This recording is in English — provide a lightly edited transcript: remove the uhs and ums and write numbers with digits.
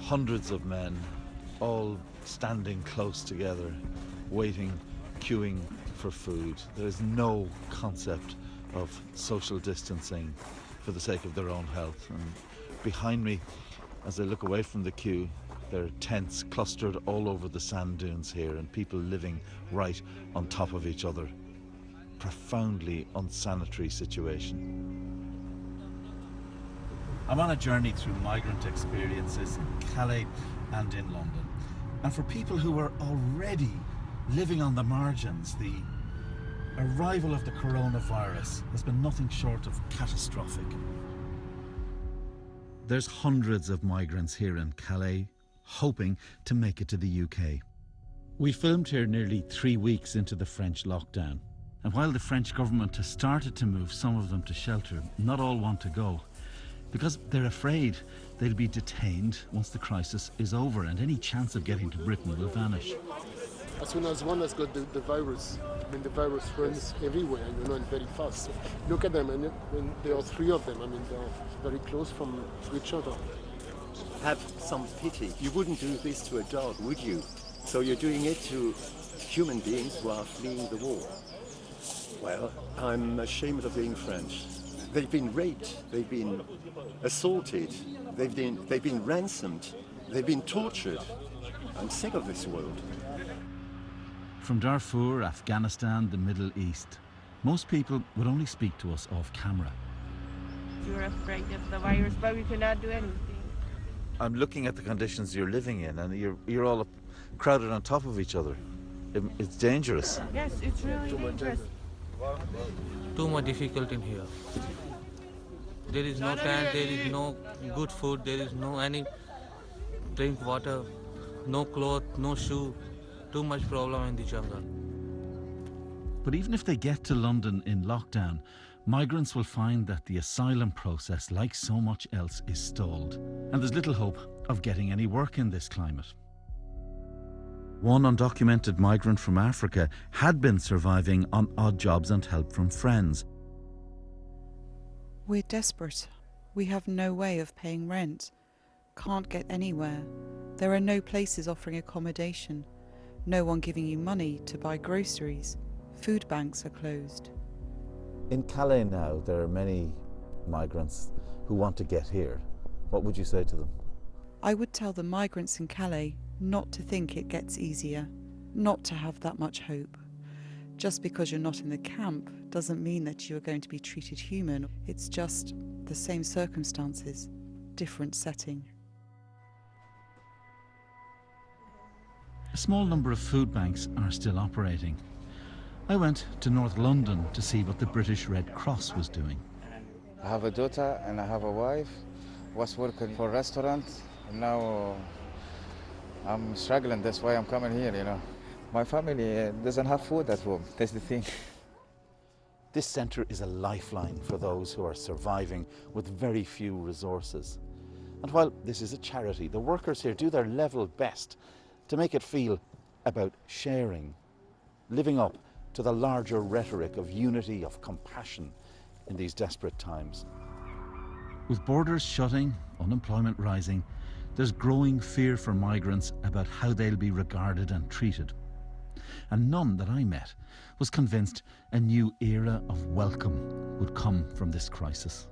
Hundreds of men, all standing close together, waiting, queuing for food. There is no concept of social distancing for the sake of their own health. And behind me, as I look away from the queue, there are tents clustered all over the sand dunes here and people living right on top of each other. Profoundly unsanitary situation. I'm on a journey through migrant experiences in Calais and in London. And for people who are already living on the margins, the arrival of the coronavirus has been nothing short of catastrophic. There's hundreds of migrants here in Calais, hoping to make it to the UK. We filmed here nearly 3 weeks into the French lockdown. And while the French government has started to move some of them to shelter, not all want to go, because they're afraid they'll be detained once the crisis is over and any chance of getting to Britain will vanish. As soon as one has got the virus, the virus runs everywhere, and very fast. Look at them, and there are 3 of them. They're very close from each other. Have some pity. You wouldn't do this to a dog, would you? So you're doing it to human beings who are fleeing the war. Well, I'm ashamed of being French. They've been raped, they've been assaulted, they've been ransomed, they've been tortured. I'm sick of this world. From Darfur, Afghanistan, the Middle East, most people would only speak to us off camera. You're afraid of the virus, but we cannot do anything. I'm looking at the conditions you're living in, and you're all crowded on top of each other. It's dangerous. Yes, it's really dangerous. Too much difficult in here. There is no tent, there is no good food, there is no any drink water, no cloth, no shoe. Too much problem in the jungle. But even if they get to London in lockdown, migrants will find that the asylum process, like so much else, is stalled. And there's little hope of getting any work in this climate. One undocumented migrant from Africa had been surviving on odd jobs and help from friends. We're desperate. We have no way of paying rent. Can't get anywhere. There are no places offering accommodation. No one giving you money to buy groceries. Food banks are closed. In Calais now, there are many migrants who want to get here. What would you say to them? I would tell the migrants in Calais not to think it gets easier, not to have that much hope. Just because you're not in the camp doesn't mean that you're going to be treated human. It's just the same circumstances, different setting. A small number of food banks are still operating. I went to North London to see what the British Red Cross was doing. I have a daughter and I have a wife. Was working for a restaurant. Now I'm struggling, that's why I'm coming here, My family doesn't have food at home, that's the thing. This centre is a lifeline for those who are surviving with very few resources. And while this is a charity, the workers here do their level best to make it feel about sharing, living up to the larger rhetoric of unity, of compassion in these desperate times. With borders shutting, unemployment rising, there's growing fear for migrants about how they'll be regarded and treated. And none that I met was convinced a new era of welcome would come from this crisis.